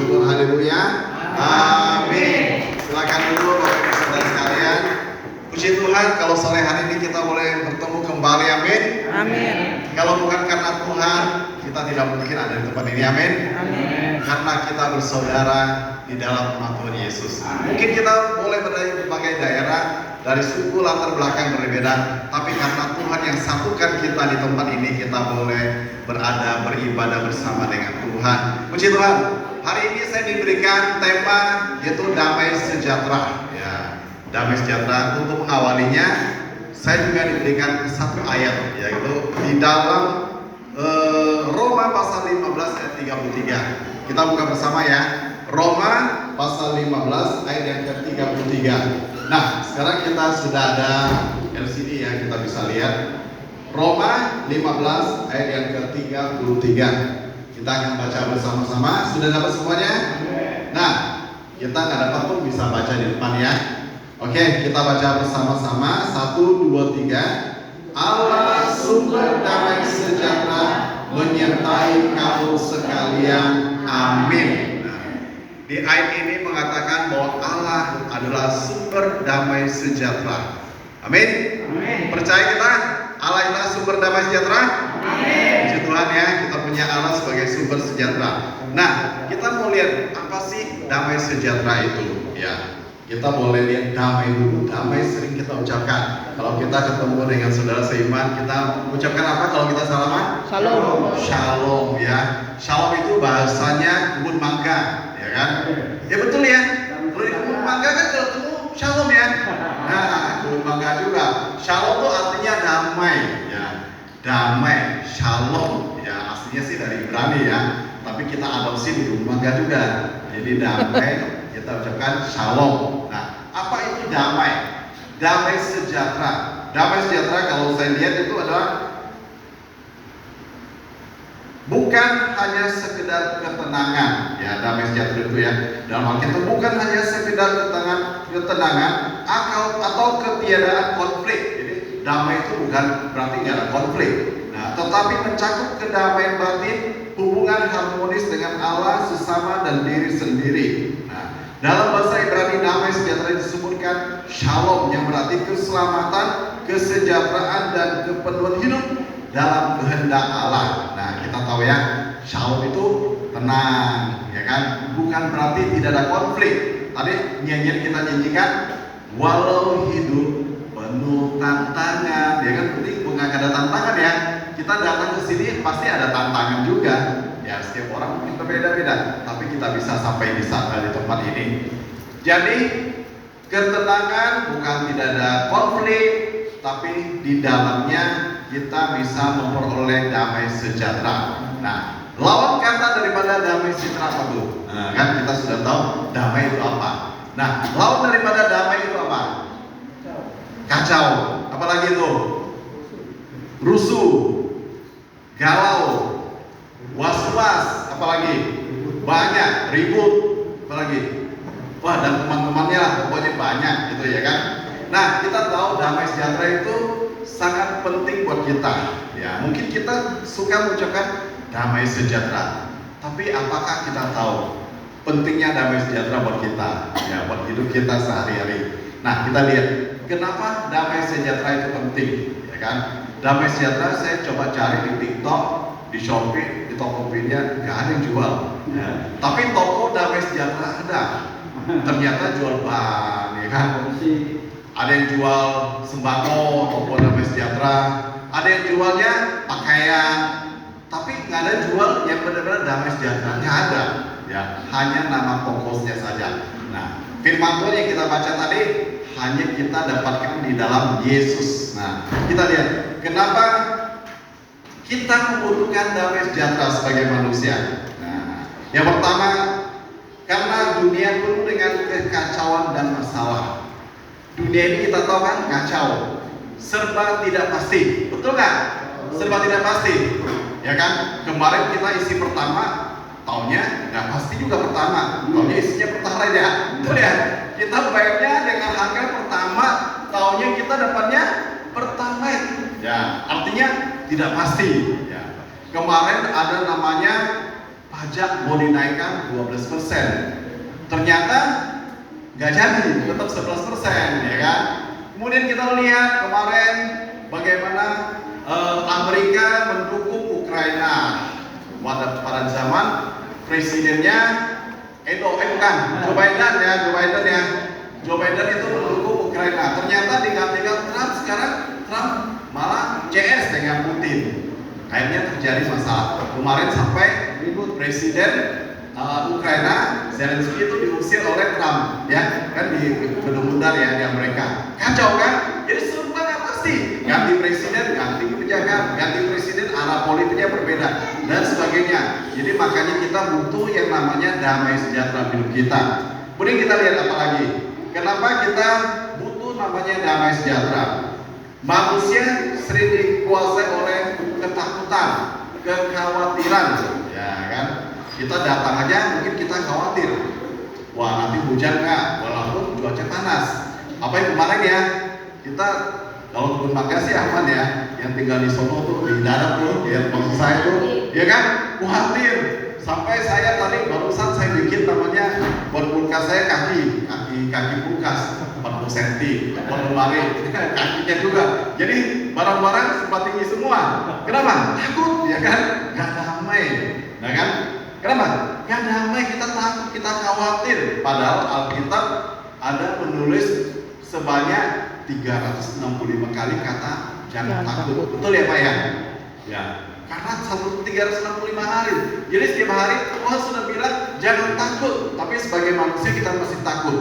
bersyukur, haleluya. Amin. Silakan dulu Bapak Ibu Saudara sekalian. Puji Tuhan kalau sore hari ini kita boleh bertemu kembali, amin. Amin. Kalau bukan karena Tuhan, kita tidak mungkin ada di tempat ini, amin. Amin. Karena kita bersaudara di dalam nama Tuhan Yesus. Mungkin kita boleh berada di berbagai daerah, dari suku latar belakang berbeda, tapi karena Tuhan yang satukan kita di tempat ini, kita boleh berada beribadah bersama dengan Tuhan. Puji Tuhan. Hari ini saya diberikan tema yaitu damai sejahtera. Ya, damai sejahtera. Untuk mengawalinya, saya juga diberikan satu ayat, yaitu di dalam Roma pasal 15 ayat 33. Kita buka bersama ya. Roma pasal 15 ayat yang ke-33. Nah, sekarang kita sudah ada LCD ya, kita bisa lihat. Roma 15 ayat yang ke-33. Kita akan baca bersama-sama. Sudah dapat semuanya? Nah, kita nggak dapat pun bisa baca di depan ya. Oke, kita baca bersama-sama. 1, 2, 3. Allah sumber damai sejahtera menyertai kamu sekalian. Amin. Di ayat ini mengatakan bahwa Allah adalah sumber damai sejahtera. Amin. Amin. Percaya kita Allah adalah sumber damai sejahtera? Amin. Puji Tuhan ya, kita punya Allah sebagai sumber sejahtera. Nah, kita mau lihat apa sih damai sejahtera itu? Ya, kita boleh lihat damai dulu. Damai sering kita ucapkan. Kalau kita ketemu dengan saudara seiman, kita ucapkan apa kalau kita salaman? Shalom. Shalom ya. Shalom itu bahasanya kebun mangga. Ya kan? Ya betul ya. Kalau di kebun mangga kan kalau ketemu shalom ya. Nah, kebun mangga juga. Shalom itu artinya damai ya. Damai, shalom ya, aslinya sih dari Ibrani ya. Tapi kita adopsi di kebun mangga juga. Jadi damai kita ucapkan shalom. Nah, apa itu damai? Damai sejahtera. Damai sejahtera kalau saya lihat itu adalah bukan hanya sekedar ketenangan, ya damai sejahtera itu ya. Dalam Alkitab itu bukan hanya sekedar ketenangan atau ketiadaan konflik. Jadi damai itu bukan berarti nggak ada konflik. Nah, tetapi mencakup kedamaian batin, hubungan harmonis dengan Allah, sesama dan diri sendiri. Nah, dalam bahasa Ibrani damai sejahtera disebutkan shalom yang berarti keselamatan, kesejahteraan dan kepenuhan hidup dalam kehendak Allah. Nah, kita tahu ya, shalom itu tenang, ya kan? Bukan berarti tidak ada konflik. Tadi nyanyian kita nyanyikan, walau hidup penuh tantangan, ya kan? Berarti bukan ada tantangan ya. Kita datang ke sini pasti ada tantangan juga. Ya, setiap orang mungkin berbeda-beda, tapi kita bisa sampai di sana di tempat ini. Jadi ketenangan bukan tidak ada konflik, tapi di dalamnya kita bisa memperoleh damai sejahtera. Nah, lawan kata daripada damai sejahtera apa tuh? Nah, kan kita sudah tahu damai itu apa. Nah, lawan daripada damai itu apa? Kacau. Apalagi itu? Rusuh, galau, was-was, apalagi? Banyak, ribut, apalagi? Wah, dan teman-temannya lah, pokoknya banyak gitu ya kan? Nah, kita tahu damai sejahtera itu sangat penting buat kita. Ya, mungkin kita suka mengucapkan damai sejahtera, tapi apakah kita tahu pentingnya damai sejahtera buat kita? Ya, buat hidup kita sehari-hari. Nah, kita lihat kenapa damai sejahtera itu penting, ya kan? Damai sejahtera saya coba cari di TikTok, di Shopee, di Tokopedia, nggak ada yang jual. Ya. Tapi toko damai sejahtera ada. Ternyata jual ban, ya kan? Ada yang jual sembako, toko damai sejahtera. Ada yang jualnya pakaian, tapi nggak ada jual yang benar-benar damai sejahtera. Nggak ada, ya. Hanya nama tokonya saja. Nah, firman Tuhan yang kita baca tadi hanya kita dapatkan di dalam Yesus. Nah, kita lihat kenapa kita membutuhkan damai sejahtera sebagai manusia. Nah, yang pertama karena dunia penuh dengan kekacauan dan masalah. Dunia ini kita tahu kan kacau, serba tidak pasti, betul nggak? Serba tidak pasti, ya kan? Kemarin kita isi pertama, tahunnya nggak pasti juga pertama, tahunnya isinya pertalite ya, betul ya? Kita bayarnya dengan harga pertama, tahunnya kita dapatnya pertalite, ya artinya tidak pasti. Ya. Kemarin ada namanya pajak mau dinaikkan 12%. Ternyata nggak jadi, tetap 11%, ya kan? Kemudian kita lihat kemarin bagaimana Amerika mendukung Ukraina. Pada zaman presidennya bukan Joe Biden itu mendukung Ukraina. Ternyata digantikan Trump, sekarang Trump malah CS dengan Putin. Akhirnya terjadi masalah. Kemarin sampai presiden Ukraina Zelensky itu diusir oleh Trump, ya kan, di gedung bundar ya di Amerika. Kacau kan? Jadi serba nggak pasti. Ganti presiden, ganti kebijakan, ganti presiden, arah politiknya berbeda dan sebagainya. Jadi makanya kita butuh yang namanya damai sejahtera hidup kita. Kemudian kita lihat apa lagi? Kenapa kita butuh namanya damai sejahtera? Manusia sering dikuasai oleh ketakutan, kekhawatiran, ya kan? Kita datang aja mungkin kita khawatir, wah nanti hujan nggak, walaupun cuaca panas. Apa yang kemarin ya, kita kalau Gunung Mangga sih aman ya, yang tinggal di Solo tuh di darat tuh, ya maksud saya tuh, ya kan, khawatir. Sampai saya tadi barusan saya bikin namanya buat kulkas saya kaki kulkas 40 cm, buat lemari kakinya juga. Jadi barang-barang sempat tinggi semua. Kenapa? Takut, ya kan? Gak damai, nah kan? Kenapa? Gak damai, kita takut, kita khawatir. Padahal Alkitab ada menulis sebanyak 365 kali kata jangan takut. Betul ya Pak ya? Ya. Karena 365 hari. Jadi setiap hari Tuhan sudah bilang jangan takut. Tapi sebagai manusia kita masih takut.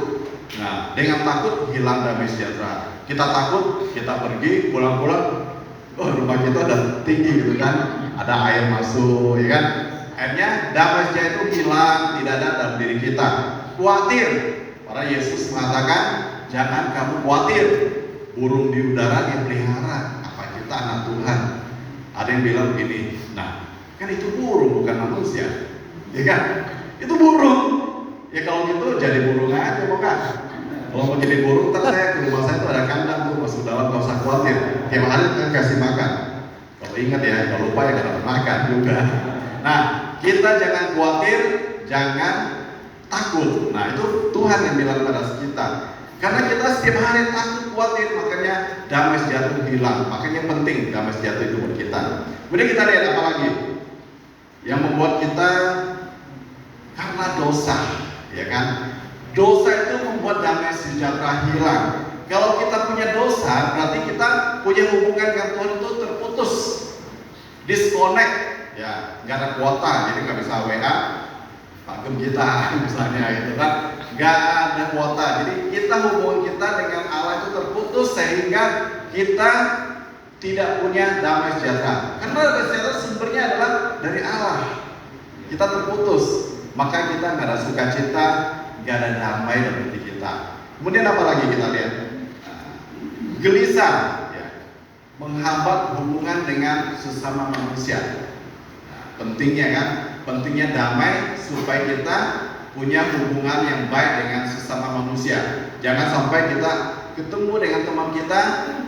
Nah, dengan takut hilang damai sejahtera. Kita takut, kita pergi, pulang-pulang, rumah kita udah tinggi gitu kan, ada air masuk, ya kan? Akhirnya damai sejahtera itu hilang, tidak ada dalam diri kita. Khawatir. Para Yesus mengatakan, jangan kamu khawatir. Burung di udara dia pelihara. Apa kita anak Tuhan? Ada yang bilang begini, nah kan itu burung bukan manusia, ya kan? Itu burung. Ya kalau gitu jadi burung aja, mau kan? Kalau mau jadi burung, ntar saya ke rumah saya tuh ada kandang tuh, masuk dalam, gak usah khawatir. Tiap hari kita kasih makan. Kalau ingat ya, kalau lupa ya gak dapat makan juga. Nah, kita jangan khawatir, jangan takut. Nah itu Tuhan yang bilang pada kita. Karena kita setiap hari takut, khawatir, makanya damai sejahtera itu hilang. Makanya penting damai sejahtera itu buat kita. Kemudian kita lihat apa lagi yang membuat kita karena dosa, ya kan? Dosa itu membuat damai sejahtera hilang. Kalau kita punya dosa, berarti kita punya hubungan dengan Tuhan itu terputus, disconnect, ya, nggak ada kuota, jadi nggak bisa WA, pakem kita misalnya gitu kan, nggak ada kuota. Jadi kita hubungan kita dengan Allah itu terputus sehingga kita tidak punya damai sejahtera. Karena damai sejahtera sumbernya adalah dari Allah. Kita terputus, maka kita nggak ada sukacita, nggak ada damai dalam hati kita. Kemudian apa lagi kita lihat? Gelisah, ya, menghambat hubungan dengan sesama manusia. Nah, pentingnya kan, pentingnya damai supaya kita punya hubungan yang baik dengan sesama manusia. Jangan sampai kita ketemu dengan teman kita,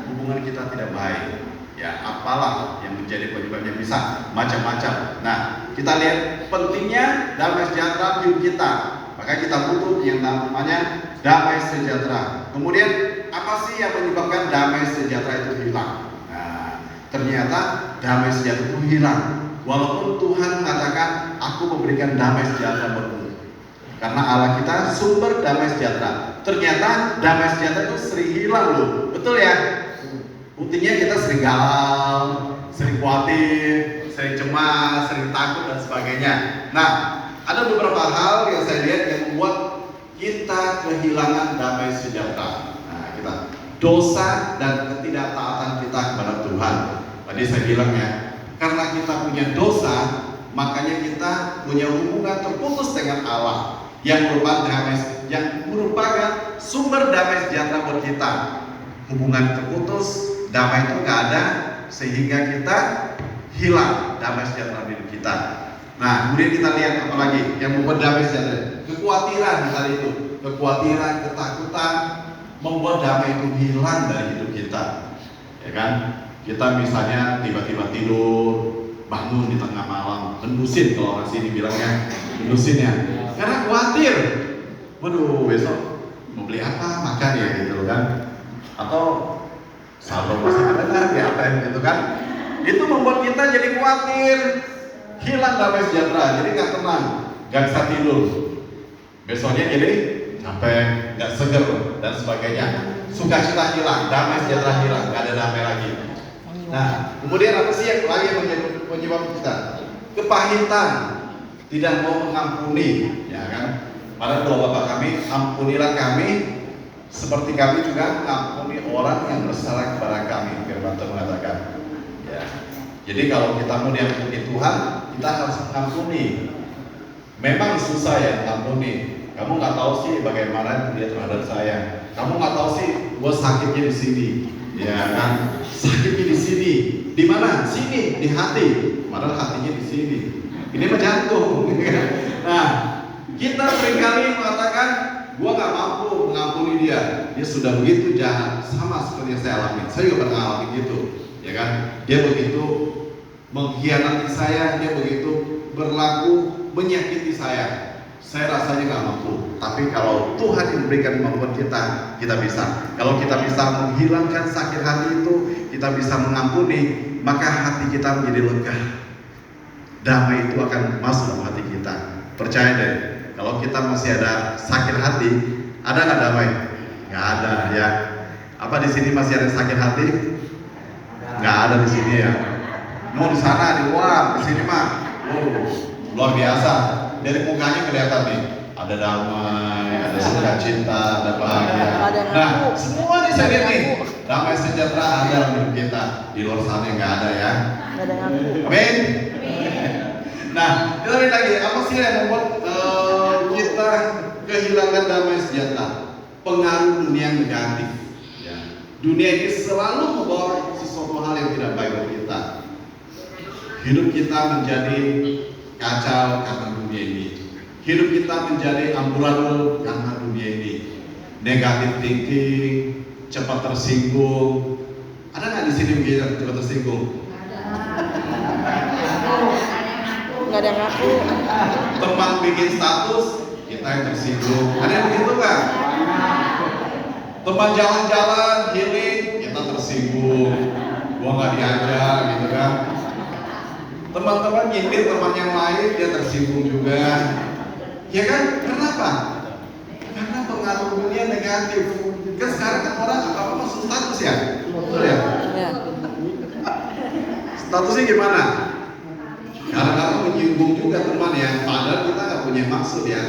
hubungan kita tidak baik. Ya, apalah yang menjadi penyebabnya, bisa macam-macam. Nah, kita lihat pentingnya damai sejahtera hidup kita. Maka kita butuh yang namanya damai sejahtera. Kemudian apa sih yang menyebabkan damai sejahtera itu hilang? Nah, ternyata damai sejahtera itu hilang. Walaupun Tuhan mengatakan, aku memberikan damai sejahtera buatmu. Karena Allah kita sumber damai sejahtera. Ternyata damai sejahtera itu sering hilang loh. Betul ya? Buktinya kita sering galau, sering khawatir, sering cemas, sering takut dan sebagainya. Nah, ada beberapa hal yang saya lihat yang membuat kita kehilangan damai sejahtera. Nah, kita dosa dan ketidaktaatan kita kepada Tuhan. Tadi saya bilang ya, karena kita punya dosa, makanya kita punya hubungan terputus dengan Allah yang merupakan sumber damai sejahtera buat kita. Hubungan terputus, damai itu nggak ada, sehingga kita hilang damai sejahtera hidup kita. Nah, kemudian kita lihat apa lagi yang membuat damai sejahtera? Kekhawatiran misalnya itu, kekhawatiran, ketakutan membuat damai itu hilang dari hidup kita, ya kan? Kita misalnya tiba-tiba tidur, bangun di tengah malam, mendusin kalau orang sini bilangnya, mendusin ya. Karena khawatir, waduh besok mau beli apa, makan ya gitu kan. Atau saldo masih ada kan ya apa gitu kan. Itu membuat kita jadi khawatir, hilang damai sejahtera, jadi nggak tenang, nggak bisa tidur. Besoknya jadi capek, nggak seger dan sebagainya. Sukacita hilang, damai sejahtera hilang, nggak ada damai lagi. Nah, kemudian apa sih yang lagi menyebabkan kita? Kepahitan, tidak mau mengampuni, ya kan? Padahal doa Bapa kami, ampunilah kami seperti kami juga mengampuni orang yang bersalah kepada kami. Firman Tuhan mengatakan, ya. Jadi kalau kita mau diampuni Tuhan, kita harus mengampuni. Memang susah ya mengampuni. Kamu nggak tahu sih bagaimana dia terhadap saya. Kamu nggak tahu sih, gue sakitnya di sini, ya kan? Sakitnya di sini, di mana? Sini, di hati. Padahal hatinya di sini. Ini mah jantung. Nah, kita seringkali mengatakan, gue nggak mampu mengampuni dia. Dia sudah begitu jahat, sama seperti yang saya alami. Saya juga pernah alami gitu, ya kan? Dia begitu mengkhianati saya, dia begitu berlaku menyakiti saya. Saya rasanya nggak mampu. Tapi kalau Tuhan yang memberikan kemampuan kita, kita bisa. Kalau kita bisa menghilangkan sakit hati itu, kita bisa mengampuni, maka hati kita menjadi lega. Damai itu akan masuk dalam hati kita. Percaya deh, kalau kita masih ada sakit hati, ada nggak damai? Nggak ada ya. Apa di sini masih ada sakit hati? Nggak ada di sini ya. Mau di sana, di luar, di sini mah, luar biasa. Dari mukanya kelihatan nih, ada damai, ada sukacita, ada bahagia. Nah, semua di sini nih, damai sejahtera ada dalam hidup kita. Di luar sana nggak ada ya. Amin. Nah, kita lihat lagi, apa sih yang membuat kita kehilangan damai sejahtera? Pengaruh dunia yang negatif. Ya. Dunia ini selalu membawa sesuatu hal yang tidak baik buat kita. Hidup kita menjadi kacau karena dunia ini. Hidup kita menjadi amburadul karena dunia ini. Negatif thinking, cepat tersinggung. Ada nggak di sini begitu cepat tersinggung? Nggak ada ngaku. Teman bikin status, kita yang tersinggung. Ada yang begitu nggak? Teman jalan-jalan, healing, kita tersinggung. Gua nggak diajak, gitu kan? Teman-teman nyindir teman yang lain, dia tersinggung juga. Ya kan? Kenapa? Karena pengaruh dunia negatif. Kan sekarang kan orang apa-apa masuk status ya? Betul ya? Ya. Statusnya gimana? Kadang-kadang menyinggung juga teman ya, padahal kita nggak punya maksud ya.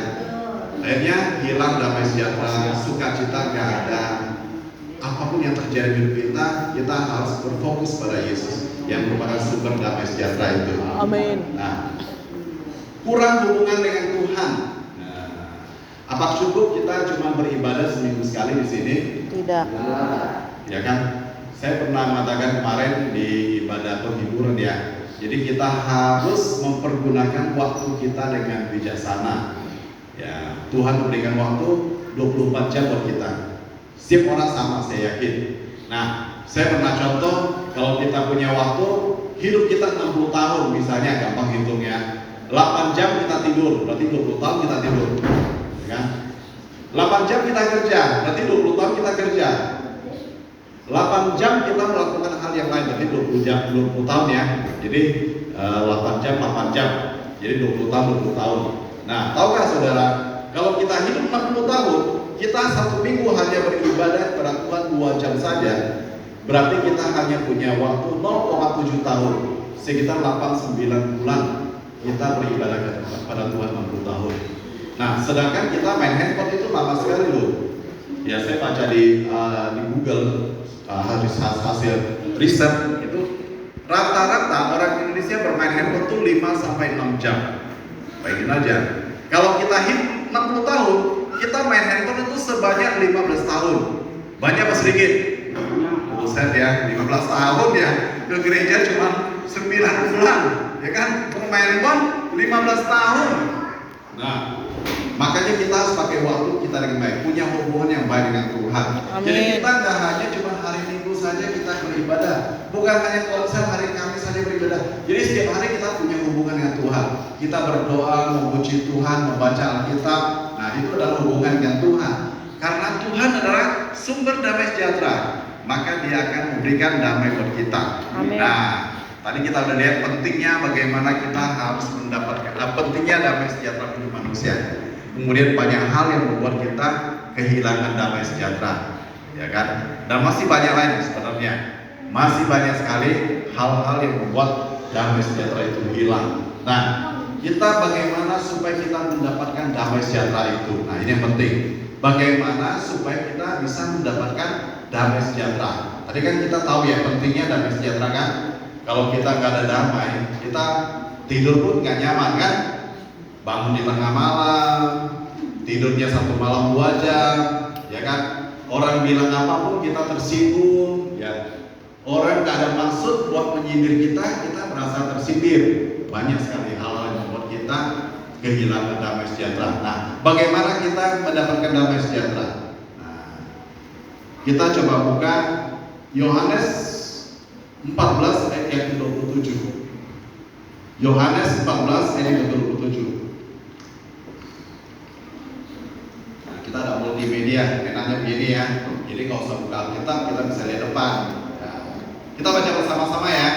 Akhirnya hilang damai sejahtera, sukacita nggak ada. Apapun yang terjadi di hidup kita harus berfokus pada Yesus yang merupakan sumber damai sejahtera itu. Amin. Nah, kurang hubungan dengan Tuhan. Nah, apa cukup kita cuma beribadah seminggu sekali di sini? Tidak. Ya kan? Saya pernah mengatakan kemarin di ibadah penghiburan ya. Jadi kita harus mempergunakan waktu kita dengan bijaksana. Ya, Tuhan memberikan waktu 24 jam buat kita. Setiap orang sama, saya yakin. Nah, saya pernah contoh, kalau kita punya waktu, hidup kita 60 tahun misalnya, gampang hitung ya. 8 jam kita tidur, berarti 20 tahun kita tidur. Ya kan? 8 jam kita kerja, berarti 20 tahun kita kerja. 8 jam kita melakukan hal yang lain, berarti 20 tahun ya. Jadi 8 jam, jadi 20 tahun. Nah, tahukah saudara, kalau kita hidup 60 tahun, kita 1 minggu hanya beribadah kepada Tuhan 2 jam saja, berarti kita hanya punya waktu 0,7 tahun, sekitar 8-9 bulan kita beribadah kepada Tuhan 60 tahun. Nah, sedangkan kita main handphone itu lama sekali loh. Ya, saya baca di Google hasil riset itu rata-rata orang Indonesia bermain handphone tuh 5-6 jam. Bayangin aja. Kalau kita hidup 60 tahun, kita main handphone itu sebanyak 15 tahun. Banyak apa sedikit? Buset ya, 15 tahun ya. Ke gereja cuma 9 bulan, ya kan? Bermain handphone 15 tahun. Nah, makanya kita harus pakai waktu kita dengan baik, punya hubungan yang baik dengan Tuhan. Amin. Jadi kita nggak hanya cuma hari Minggu saja kita beribadah, bukan hanya konser hari Kamis saja beribadah beribadah. Jadi setiap hari kita punya hubungan dengan Tuhan. Kita berdoa, memuji Tuhan, membaca Alkitab. Nah, itu adalah hubungan dengan Tuhan. Karena Tuhan adalah sumber damai sejahtera, maka Dia akan memberikan damai buat kita. Amin. Nah, tadi kita udah lihat pentingnya bagaimana kita harus mendapatkan pentingnya damai sejahtera hidup manusia. Kemudian banyak hal yang membuat kita kehilangan damai sejahtera, ya kan? Dan masih banyak lain sebenarnya. Masih banyak sekali hal-hal yang membuat damai sejahtera itu hilang. Nah, kita bagaimana supaya kita mendapatkan damai sejahtera itu? Nah, ini yang penting. Bagaimana supaya kita bisa mendapatkan damai sejahtera? Tadi kan kita tahu ya pentingnya damai sejahtera kan? Kalau kita nggak ada damai, kita tidur pun nggak nyaman kan? Bangun di tengah malam, tidurnya 1 malam 2 jam, ya kan? Orang bilang apapun kita tersinggung, ya. Orang nggak ada maksud buat menyindir kita merasa tersindir. Banyak sekali hal-hal yang membuat kita kehilangan damai sejahtera. Nah, bagaimana kita mendapatkan damai sejahtera? Nah, kita coba buka Yohanes 14 ayat yang ke-27. Yohanes 14 ayat yang ke-27. Nah, kita ada multimedia, enaknya begini ya. Jadi kalau usah buka Alkitab, kita bisa lihat depan. Nah, kita baca bersama-sama ya.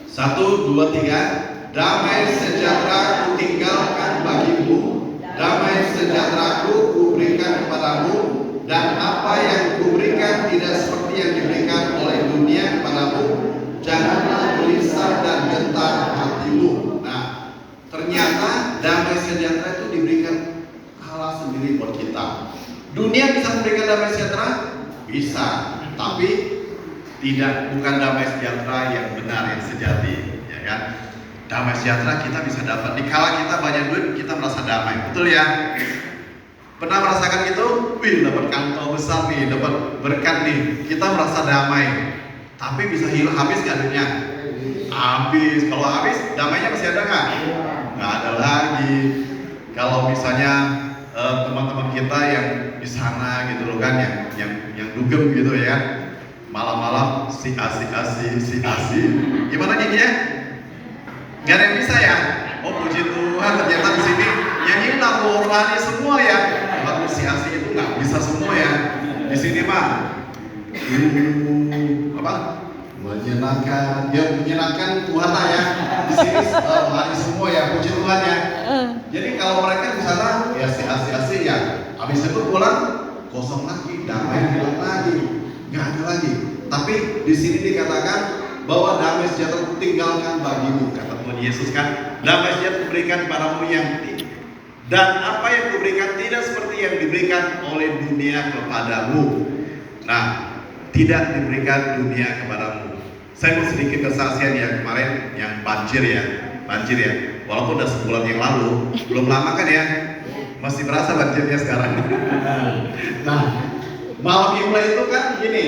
1, 2, 3. Damai sejahtera kutinggalkan bagimu, damai sejahteraku kuberikan kepadamu, dan apa yang kuberikan tidak seperti yang diberikan oleh dunia kepadamu. Janganlah gelisah dan gentar hatimu. Nah, ternyata damai sejahtera itu diberikan Allah sendiri buat kita. Dunia bisa memberikan damai sejahtera? Bisa, tapi bukan damai sejahtera yang benar, yang sejati, ya kan? Damai sejahtera kita bisa dapat dikala kita banyak duit, kita merasa damai, betul ya? Pernah merasakan gitu? Wih, dapat kantong besar nih, dapat berkat nih, kita merasa damai. Tapi bisa hilang, habis gak duitnya? Habis. Kalau habis, damainya masih ada nggak? Nggak ada lagi. Kalau misalnya teman-teman kita yang di sana gitu loh kan, yang dugem gitu ya, malam-malam si asi, gimana nih ya? Gak ada yang bisa ya? Oh puji Tuhan, ternyata di sini nyanyi lagu rohani semua ya. Lagu si asi itu nggak bisa semua ya. Di sini mah menyenangkan, ya menyenangkan Tuhan lah ya. Di sini rohani semua ya, puji Tuhan ya. Jadi kalau mereka di sana ya si asi ya, habis itu pulang kosong lagi, damai hilang lagi, nggak ada lagi. Tapi di sini dikatakan bahwa damai sejahtera tinggalkan bagimu, kata Tuhan Yesus kan, damai sejahtera kuberikan kepadamu yang dan apa yang kuberikan tidak seperti yang diberikan oleh dunia kepadamu. Nah, tidak diberikan dunia kepadamu. Saya mau sedikit kesaksian ya kemarin yang banjir ya. Walaupun udah sebulan yang lalu, belum lama kan ya, masih berasa banjirnya sekarang. Nah, malam Imlek itu kan gini.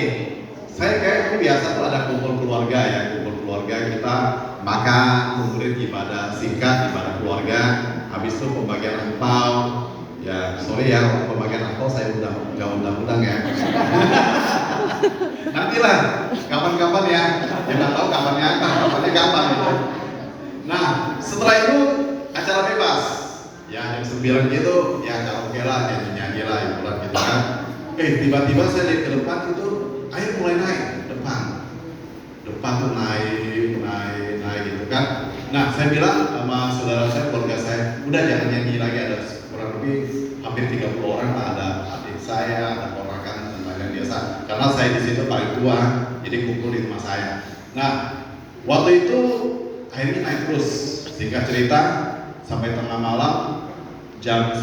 Saya kayak biasa tuh ada kumpul keluarga kita makan, kemudian ibadah singkat, ibadah keluarga, habis itu pembagian angpau. Ya sorry ya, pembagian angpau saya udah nggak undang-undang ya. Nantilah, kapan-kapan ya, nggak tahu kapannya kapan gitu. Nah setelah itu acara bebas, ya jam 9 gitu, ya karaoke lah, nyanyi lah, hiburan gitu kan. Tiba-tiba saya lihat ke depan itu air mulai naik depan tuh naik gitu kan. Nah saya bilang sama saudara saya, keluarga saya, udah jangan nyanyi lagi, ada kurang lebih hampir 30 orang, ada adik saya, ada ponakan dan lain-lain biasa. Karena saya di situ paling tua, jadi kumpul di rumah saya. Nah waktu itu airnya naik terus, singkat cerita sampai tengah malam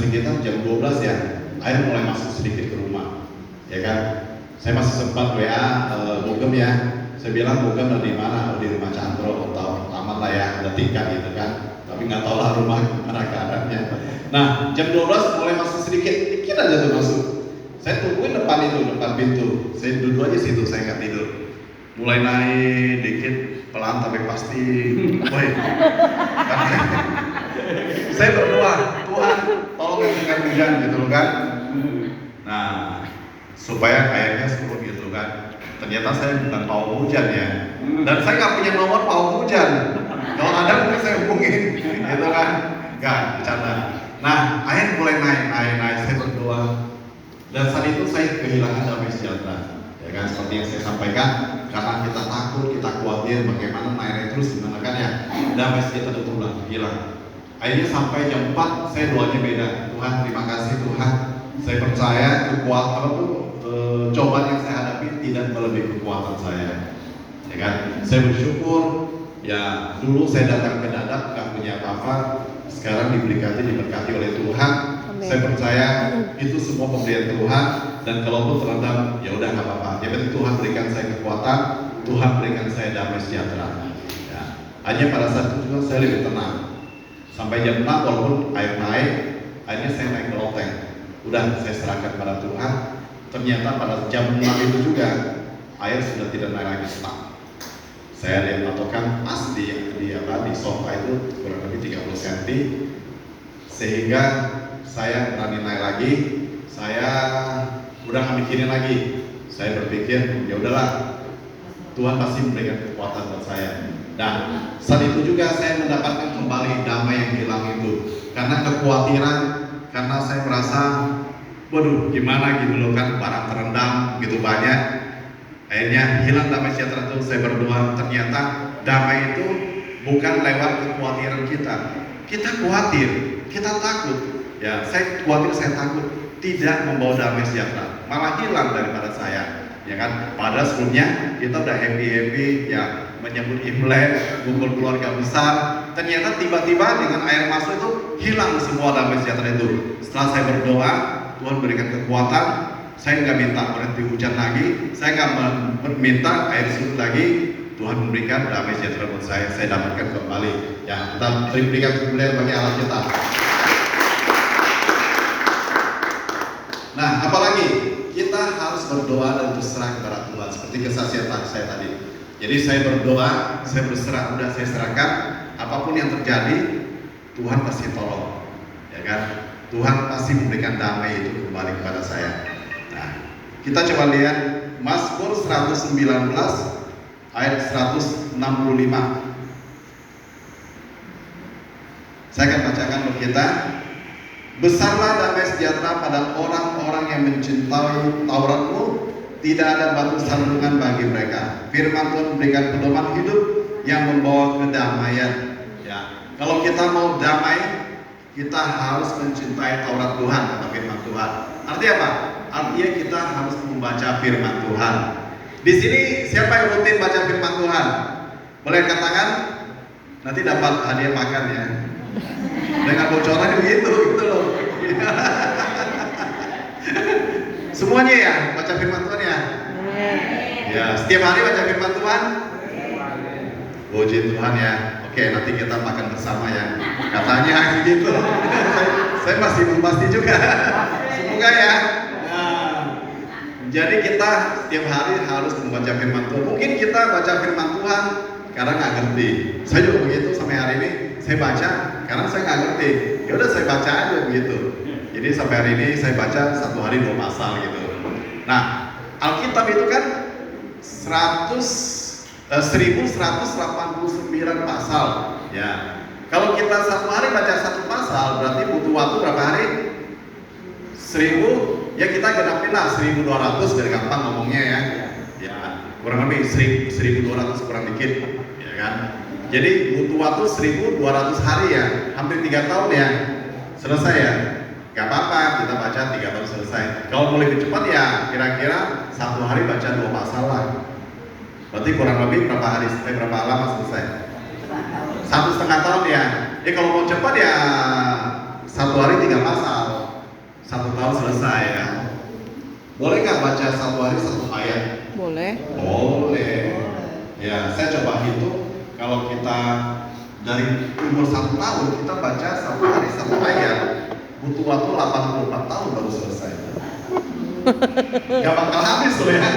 sekitar jam 12 ya, air mulai masuk sedikit ke rumah, ya kan. Saya masih sempat WA Bogem ya. Saya bilang Bogem di mana? Di rumah Chandro, atau aman lah ya, ada tingkat gitu kan. Tapi nggak tahu lah rumah mana keadaannya. Nah jam 12 mulai masuk dikit aja tuh masuk. Saya tungguin depan pintu. Saya duduk aja situ, saya nggak tidur. Mulai naik dikit, pelan tapi pasti. Woi, saya berdoa, Tuhan tolong hentikan hujan gitu kan. Nah supaya airnya surut gitu kan. ternyata saya bukan pawang hujan ya. Dan saya nggak punya nomor pawang hujan. Kalau ada mungkin saya hubungin, gitu kan? Nggak, bercanda. Nah, air mulai naik, saya berdoa. Dan saat itu saya kehilangan damai sejahtera. Ya kan, seperti yang saya sampaikan, karena kita takut, kita khawatir bagaimana naiknya terus gimana kan ya. Damai sejahtera itu hilang. Akhirnya sampai jam 4 saya doanya beda. Tuhan, terima kasih Tuhan. Saya percaya kekuatan cobaan yang saya hadapi tidak melebihi kekuatan saya. Ya kan? Saya bersyukur. Ya, dulu saya datang ke Dadap nggak punya apa-apa. Sekarang diberkati oleh Tuhan. Amin. Saya percaya itu semua pemberian Tuhan. Dan kalaupun terendam, ya udah nggak apa-apa. Yang penting Tuhan berikan saya kekuatan. Tuhan berikan saya damai sejahtera. Ya. Hanya pada saat itu juga saya lebih tenang. Sampai jam 6 walaupun air naik, akhirnya saya naik ke loteng. Udah saya serahkan pada Tuhan. Ternyata pada jam 6 itu juga air sudah tidak naik lagi, stop. Saya lihat patokan pas di sofa itu kurang lebih 30 cm, sehingga saya berani naik lagi. Saya udah nggak mikirin lagi. Saya berpikir ya udahlah, Tuhan pasti memberikan kekuatan buat saya. Dan saat itu juga saya mendapatkan kembali damai yang hilang itu, karena kekhawatiran, karena saya merasa waduh gimana gitu loh kan, barang terendam begitu banyak. Akhirnya hilang damai sejahtera itu. Saya berdoa, ternyata damai itu bukan lewat kekhawatiran kita. Kita khawatir, kita takut. Ya, saya khawatir, saya takut tidak membawa damai sejahtera, malah hilang daripada saya. Ya kan? Padahal sebelumnya kita udah happy ya menyambut Imlek, kumpul keluarga besar. Ternyata tiba-tiba dengan air masuk itu hilang semua damai sejahtera itu. Setelah saya berdoa, Tuhan berikan kekuatan. Saya nggak minta berhenti hujan lagi, saya nggak minta air surut lagi. Tuhan memberikan damai sejahtera buat saya dapatkan kembali. Ya, kita berikan kemuliaan bagi Allah kita. Nah, apalagi kita harus berdoa dan berserah kepada Tuhan, seperti kesaksian saya tadi. Jadi saya berdoa, saya berserah, udah saya serahkan. Apapun yang terjadi, Tuhan pasti tolong, ya kan? Tuhan pasti memberikan damai itu kembali kepada saya. Kita coba lihat Mazmur 119 ayat 165. Saya akan bacakan untuk kita. Besarlah damai sejahtera pada orang-orang yang mencintai Taurat-Mu, tidak ada batu sandungan bagi mereka. Firman Tuhan memberikan pedoman hidup yang membawa kedamaian. Ya, kalau kita mau damai, kita harus mencintai Taurat Tuhan atau firman Tuhan. Artinya apa? Artinya kita harus membaca firman Tuhan. Di sini siapa yang rutin baca firman Tuhan? Boleh angkat tangan? Nanti dapat hadiah makan ya. Dengan bocoran begitu, gitu loh. Semuanya ya baca firman Tuhan ya. Ya, setiap hari baca firman Tuhan. Puji Tuhan ya. Oke, nanti kita makan bersama ya. Katanya gitu. Saya masih belum pasti juga. Semoga ya. Jadi kita setiap hari harus membaca firman Tuhan. Mungkin kita baca firman Tuhan karena nggak ngerti. Saya juga begitu sampai hari ini. Saya baca karena saya nggak ngerti. Ya udah saya baca aja begitu. Jadi sampai hari ini saya baca satu hari 2 pasal gitu. Nah, Alkitab itu kan 1189 pasal. Ya, kalau kita satu hari baca satu pasal, berarti butuh waktu berapa hari? 1000. Ya kita genapin lah 1200 biar gampang ngomongnya ya. Ya kurang lebih 1200 kurang dikit, ya kan. Jadi butuh waktu 1200 hari ya, hampir 3 tahun ya selesai ya. Gak apa-apa kita baca 3 tahun selesai. Kalau mau lebih cepat ya kira-kira satu hari baca 2 pasal lah. Berarti kurang lebih berapa hari, berapa lama selesai? 1,5 tahun ya. Jadi kalau mau cepat ya satu hari 3 pasal. 1 tahun selesai ya. Boleh nggak baca satu hari 1 ayat? Boleh. Boleh. Ya, saya coba hitung. Kalau kita dari umur 1 tahun kita baca satu hari 1 ayat, butuh waktu 84 tahun baru selesai. Gak bakal habis loh ya.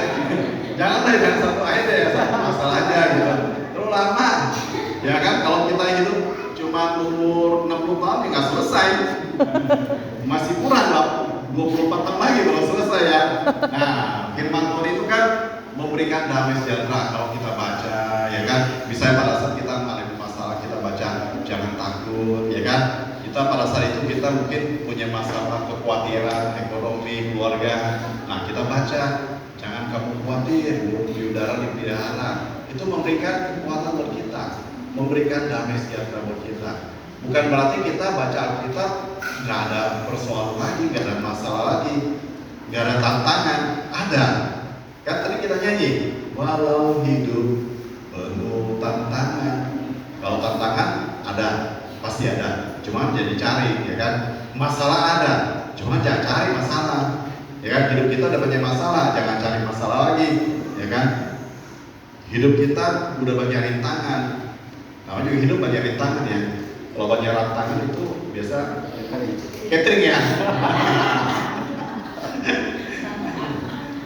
Jangan 1 ayat ya, 1 pasal aja gitu. Terlalu lama. Ya kan, kalau kita hidup cuma umur 60 tahun ya nggak selesai. Masih kurang lah, 24 tahun lagi baru selesai ya. Nah, firman Tuhan itu kan memberikan damai sejahtera. Kalau kita baca, ya kan, misalnya pada saat kita mengalami masalah, kita baca jangan takut, ya kan. Kita pada saat itu kita mungkin punya masalah kekhawatiran ekonomi keluarga. Nah, kita baca jangan kamu khawatir, burung di udara dipelihara. Itu memberikan kekuatan buat kita, memberikan damai sejahtera buat kita. Bukan berarti kita baca Alkitab nggak ada persoalan lagi, nggak ada masalah lagi, nggak ada tantangan. Ada. Kan tadi kita nyanyi, walau hidup penuh tantangan. Kalau tantangan ada, pasti ada. Cuma jadi cari, ya kan. Masalah ada, cuma jangan cari masalah. Ya kan, hidup kita udah banyak masalah, jangan cari masalah lagi, ya kan. Hidup kita udah banyak rintangan. Namanya juga hidup banyak rintangan ya. Kalau banyak rintangan itu biasa catering ya.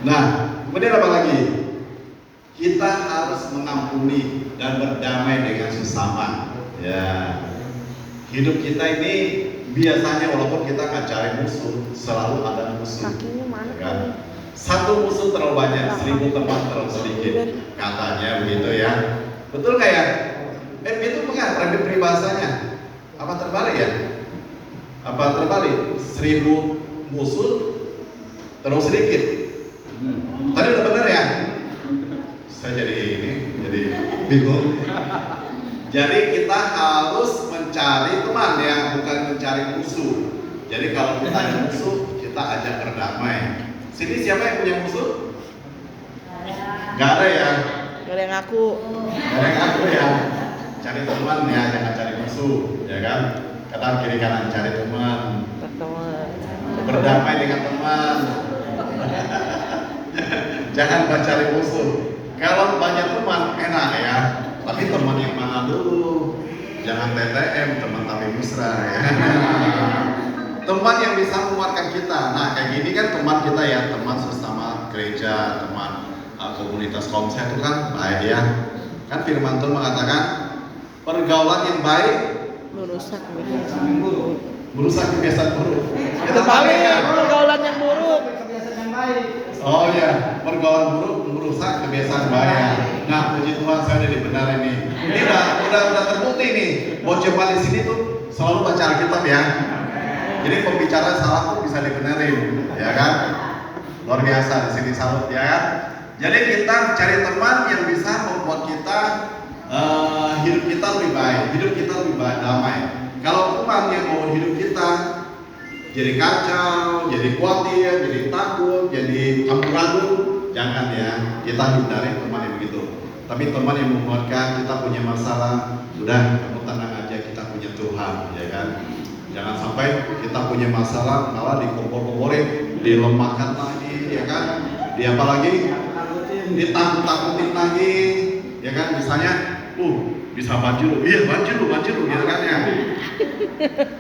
Nah, kemudian apa lagi? Kita harus mengampuni dan berdamai dengan sesama. Ya, hidup kita ini biasanya walaupun kita nggak cari musuh, selalu ada musuh. Kakinya mana? Ya kan? Satu musuh terlalu banyak, 1000 teman terlalu sedikit. Katanya begitu ya. Betul nggak ya? Itu bukan peribahasanya. Apa terbalik ya? Apa terbalik? 1000 musuh terlalu sedikit. Tadi udah benar ya? Saya jadi bingung. Jadi kita harus mencari teman ya, bukan mencari musuh. Jadi kalau kita ada musuh, kita ajak berdamai. Sini siapa yang punya musuh? Gak ada ya? Gak ada yang ngaku. Gak ada yang ngaku ya. Cari teman ya, jangan cari musuh, ya kan? Kanan kiri kanan cari teman. Berdamai dengan teman. Jangan mencari musuh. Kalau banyak teman enak ya, tapi teman yang mana dulu? Jangan TTM, teman tapi mesra ya. Teman yang bisa menguatkan kita. Nah, kayak gini kan teman kita ya, teman sesama gereja, teman komunitas komsel itu kan baik ya. Kan firman Tuhan mengatakan pergaulan yang baik Merusak kebiasaan buruk. merusak kebiasaan buruk. Itu Terbalik, ya. pergaulan yang buruk. Kebiasaan yang baik. Oh ya, pergaulan buruk merusak kebiasaan baik. Nah, puji Tuhan saya udah dibenarin nih. Ini udah terbukti nih. Mau coba di sini tuh selalu baca Alkitab ya. Jadi pembicara salah pun bisa dibenerin, ya kan? Luar biasa di sini salut ya kan? Jadi kita cari teman yang bisa membuat kita hidup kita lebih baik, hidup kita lebih baik, damai. Kalau teman yang mau hidup kita jadi kacau, jadi khawatir, jadi takut, jadi amburadul, jangan ya. Kita hindari teman yang begitu. Tapi teman yang menguatkan, kita punya masalah, udah kamu tenang aja, kita punya Tuhan, ya kan? Jangan sampai kita punya masalah malah dikompor-komporin, dilemahkan lagi, ya kan? Apa lagi? Ditakut-takutin lagi, ya kan? Misalnya, bisa banjir, iya banjir, gitu kan ya?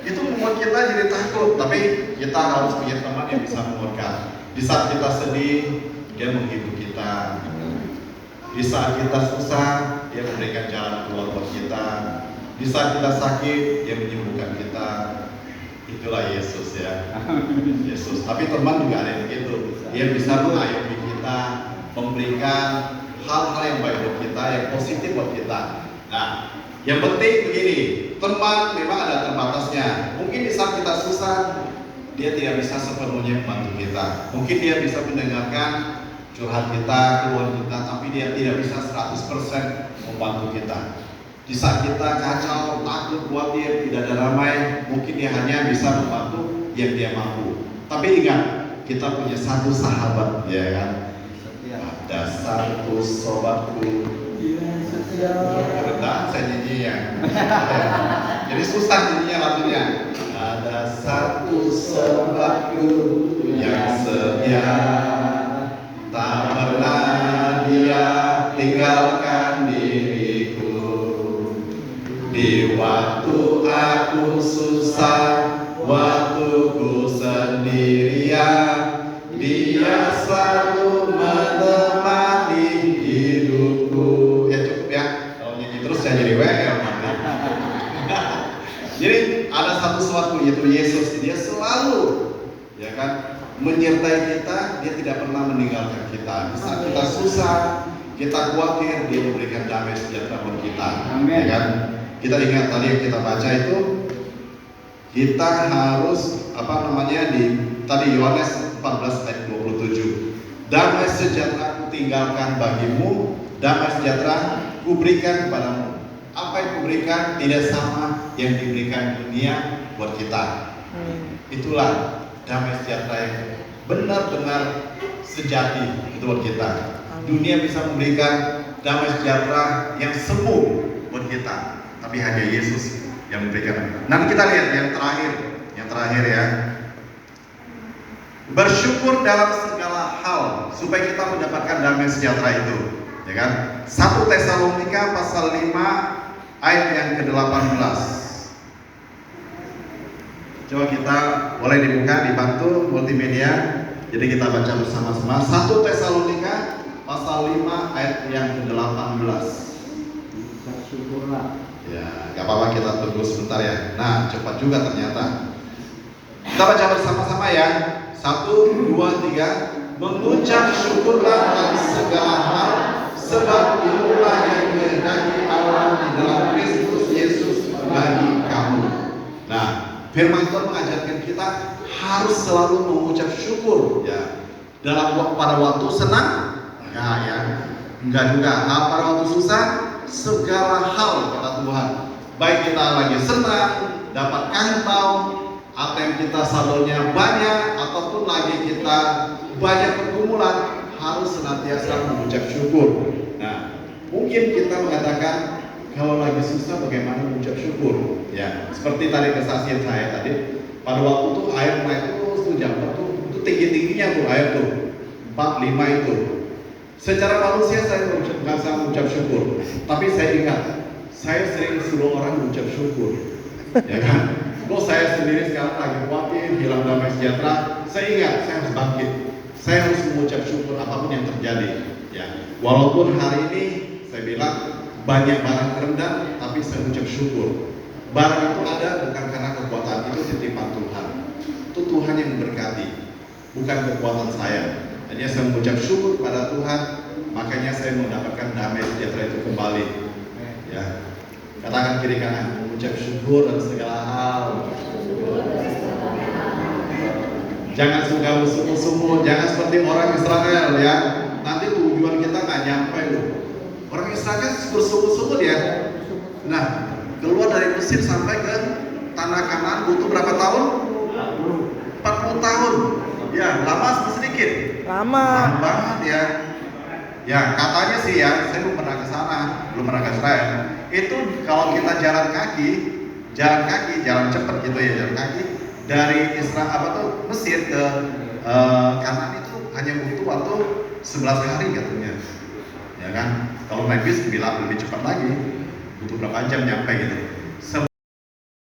Itu membuat kita jadi takut. Tapi kita harus punya teman yang bisa menguatkan. Di saat kita sedih, dia menghibur kita. Di saat kita susah, dia memberikan jalan keluar buat kita. Di saat kita sakit, dia menyembuhkan kita. Itulah Yesus ya. Yesus. Tapi teman juga ada yang begitu. Dia bisa mengayomi kita, memberikan hal-hal yang baik buat kita, yang positif buat kita. Nah, yang penting begini, teman memang ada terbatasnya. Mungkin di saat kita susah, dia tidak bisa sepenuhnya membantu kita. Mungkin dia bisa mendengarkan curhat kita, keluhan kita, tapi dia tidak bisa 100% membantu kita. Di saat kita kacau, takut, khawatir, tidak ada ramai, mungkin dia hanya bisa membantu yang dia mampu. Tapi ingat, kita punya satu sahabat, ya kan? Ada satu sobatku. Rendah saya nyanyi ya. Jadi susah nyanyinya lagunya. Ada satu sobatku yang setia, tak pernah dia tinggalkan diriku. Di waktu aku susah, waktuku sendirian, dia selalu menemani hidupku. Ya cukup ya, kalau nyanyi terus saya jadi WL nanti. Jadi ada satu sesuatu yaitu Yesus, dia selalu, ya kan, menyertai kita, dia tidak pernah meninggalkan kita. Saat kita susah, kita khawatir, dia memberikan damai sejahtera buat kita. Ya kan? Kita ingat tadi yang kita baca itu, kita harus tadi Yohanes 14 ayat 27. Damai sejahtera kutinggalkan bagimu, damai sejahtera kuberikan kepadamu. Apa yang kuberikan tidak sama yang diberikan dunia buat kita. Itulah damai sejahtera yang benar-benar sejati itu buat kita. Dunia bisa memberikan damai sejahtera yang semu buat kita, tapi hanya Yesus yang memberikan. Nanti kita lihat yang terakhir ya. Bersyukur dalam segala hal supaya kita mendapatkan damai sejahtera itu, ya kan? 1 Tesalonika pasal 5 ayat yang ke-18. Coba kita boleh dibuka, dibantu multimedia. Jadi kita baca bersama-sama 1 Tesalonika pasal 5 ayat yang ke-18. Bersyukurlah. Ya, gak apa-apa, kita tunggu sebentar ya. Nah, cepat juga ternyata. Kita baca bersama-sama ya. 1, 2, 3. Mengucap syukurlah dalam segala hal, sebab itulah yang dikehendaki Allah di dalam Kristus Yesus bagi kamu. Nah, firman Tuhan mengajarkan kita harus selalu mengucap syukur ya. Pada waktu senang, enggak ya. Enggak juga. Nah, pada waktu susah, segala hal kata Tuhan. Baik kita lagi senang, dapat kantau, apa yang kita saldonya banyak, ataupun lagi kita banyak pergumulan, harus senantiasa mengucap syukur. Nah, mungkin kita mengatakan kalau lagi susah bagaimana mengucap syukur? Ya, seperti tadi kesaksian saya tadi, pada waktu itu air naik terus tuh jam itu tinggi-tingginya tuh air tuh 4, 5 itu. Secara manusia saya nggak bisa mengucap syukur, tapi saya ingat saya sering suruh orang mengucap syukur, ya kan? Kalau saya sendiri sekarang lagi khawatir, hilang damai sejahtera, saya ingat saya harus bangkit, saya harus mengucap syukur apapun yang terjadi. Ya, walaupun hari ini saya bilang banyak barang terendam, tapi saya mengucap syukur. Barang itu ada bukan karena kekuatan, itu titipan Tuhan. Itu Tuhan yang memberkati, bukan kekuatan saya. Hanya saya mengucap syukur pada Tuhan, makanya saya mendapatkan damai sejahtera itu kembali. Ya, katakan kiri kanan, mengucap syukur dalam segala hal. Jangan suka sungguh-sungguh, jangan seperti orang Israel ya. Nanti tujuan kita nggak nyampe loh. Orang Israel bersungguh-sungguh dia. Nah, keluar dari Mesir sampai ke tanah Kanaan butuh berapa tahun? 40 tahun. Ya, lama sedikit. Lama banget ya. Ya, katanya sih ya, saya belum pernah ke sana, belum pernah ke Israel. Itu kalau kita jalan cepat gitu ya, jalan kaki dari Mesir ke Kanaan itu hanya butuh waktu 11 hari katanya. Ya kan? Kalau naik bis lebih cepat lagi, butuh berapa jam nyampe gitu.